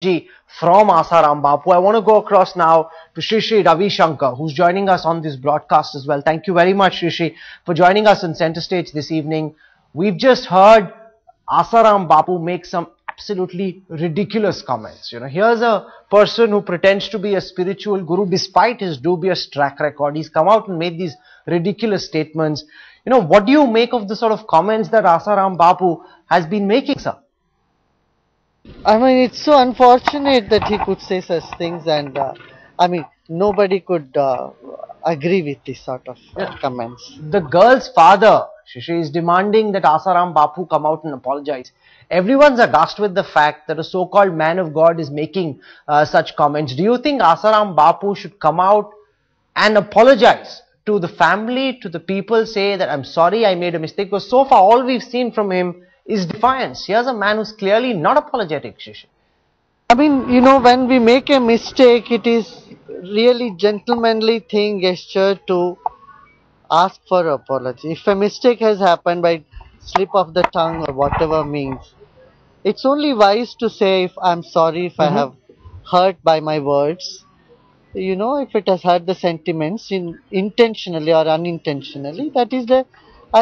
from Asaram Bapu. I want to go across now to Sri Ravi Shankar, who's joining us on this broadcast as well. Thank you very much, Sri, for joining us on Center Stage this evening. We've just heard Asaram Bapu make some absolutely ridiculous comments. Here's a person who pretends to be a spiritual guru despite his dubious track record. He's come out and made these ridiculous statements. What do you make of the sort of comments that Asaram Bapu has been making, sir? I mean, it's so unfortunate that he could say such things, and nobody could agree with this sort of comments. The girl's father, Shishi, is demanding that Asaram Bapu come out and apologize. Everyone's aghast with the fact that a so-called man of God is making such comments. Do you think Asaram Bapu should come out and apologize to the family, to the people, say that I'm sorry, I made a mistake? Because so far all we've seen from him is defiance. Here's a man who's clearly not apologetic, Shishi. I mean, when we make a mistake, it is really gentlemanly thing, gesture to ask for apology. If a mistake has happened by slip of the tongue or whatever means, it's only wise to say, if I'm sorry if I have hurt by my words. If it has hurt the sentiments intentionally or unintentionally, I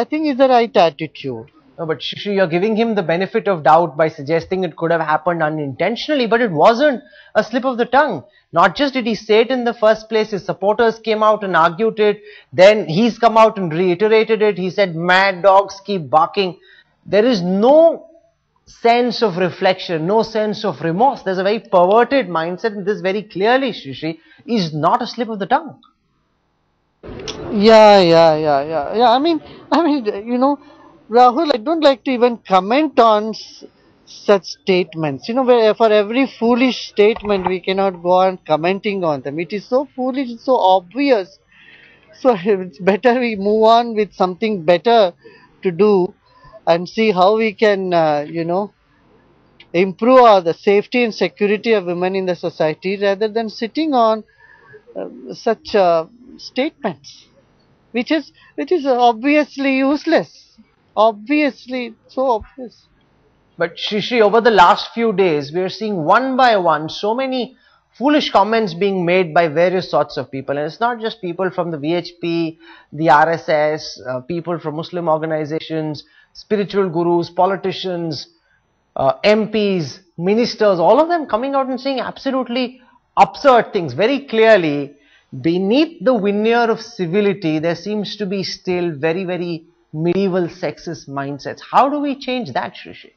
think is the right attitude. No, but Shishi, you're giving him the benefit of doubt by suggesting it could have happened unintentionally, but it wasn't a slip of the tongue. Not just did he say it in the first place, his supporters came out and argued it, then he's come out and reiterated it. He said, mad dogs keep barking. There is no sense of reflection, no sense of remorse. There's a very perverted mindset, and this very clearly, Shishi, is not a slip of the tongue. Yeah. I mean, Rahul, I don't like to even comment on such statements. Where for every foolish statement, we cannot go on commenting on them. It is so foolish, it's so obvious. So it's better we move on with something better to do and see how we can, improve the safety and security of women in the society rather than sitting on such statements, which is obviously useless. Obviously, so obvious. But Shishi, over the last few days, we are seeing one by one so many foolish comments being made by various sorts of people. And it's not just people from the VHP, the RSS, people from Muslim organizations, spiritual gurus, politicians, MPs, ministers, all of them coming out and saying absolutely absurd things. Very clearly, beneath the veneer of civility, there seems to be still very, very medieval sexist mindsets. How do we change that, Shishi?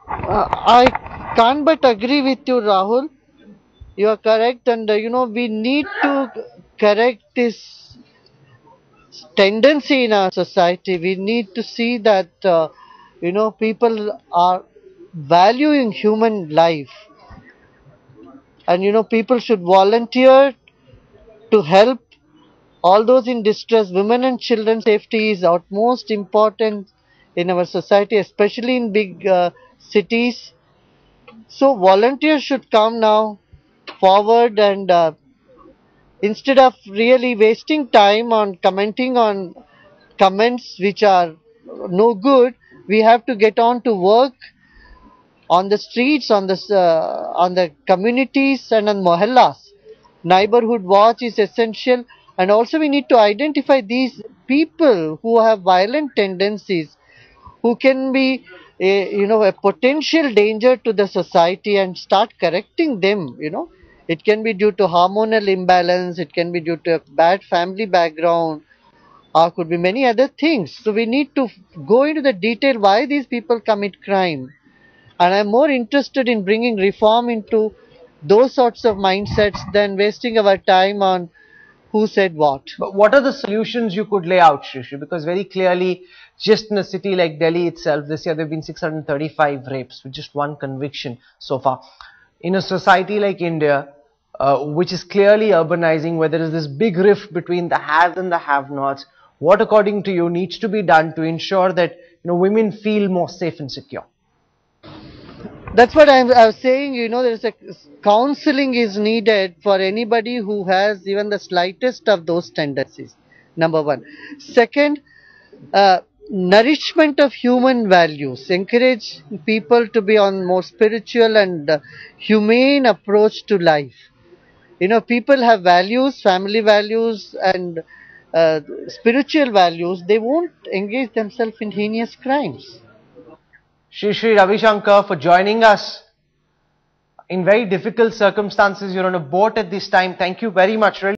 I can't but agree with you, Rahul. You are correct, and we need to correct this tendency in our society. We need to see that people are valuing human life, and people should volunteer to help all those in distress. Women and children's safety is utmost important in our society, especially in big cities. So volunteers should come now forward, and instead of really wasting time on commenting on comments which are no good, we have to get on to work on the streets, on the communities and on mohallas. Neighborhood watch is essential, and also we need to identify these people who have violent tendencies, who can be a potential danger to the society, and start correcting them. It can be due to hormonal imbalance, it can be due to a bad family background, or could be many other things. So we need to go into the detail why these people commit crime, and I'm more interested in bringing reform into those sorts of mindsets than wasting our time on who said what. But what are the solutions you could lay out, Shishi? Because very clearly, just in a city like Delhi itself, this year there have been 635 rapes with just one conviction so far. In a society like India, which is clearly urbanizing, where there is this big rift between the haves and the have-nots, what according to you needs to be done to ensure that women feel more safe and secure? That's what I was saying. There's a counseling is needed for anybody who has even the slightest of those tendencies. Number one. Second, nourishment of human values, encourage people to be on more spiritual and humane approach to life. You know, people have values, family values, and spiritual values. They won't engage themselves in heinous crimes. Sri Ravi Shankar, for joining us in very difficult circumstances. You're on a boat at this time. Thank you very much. Really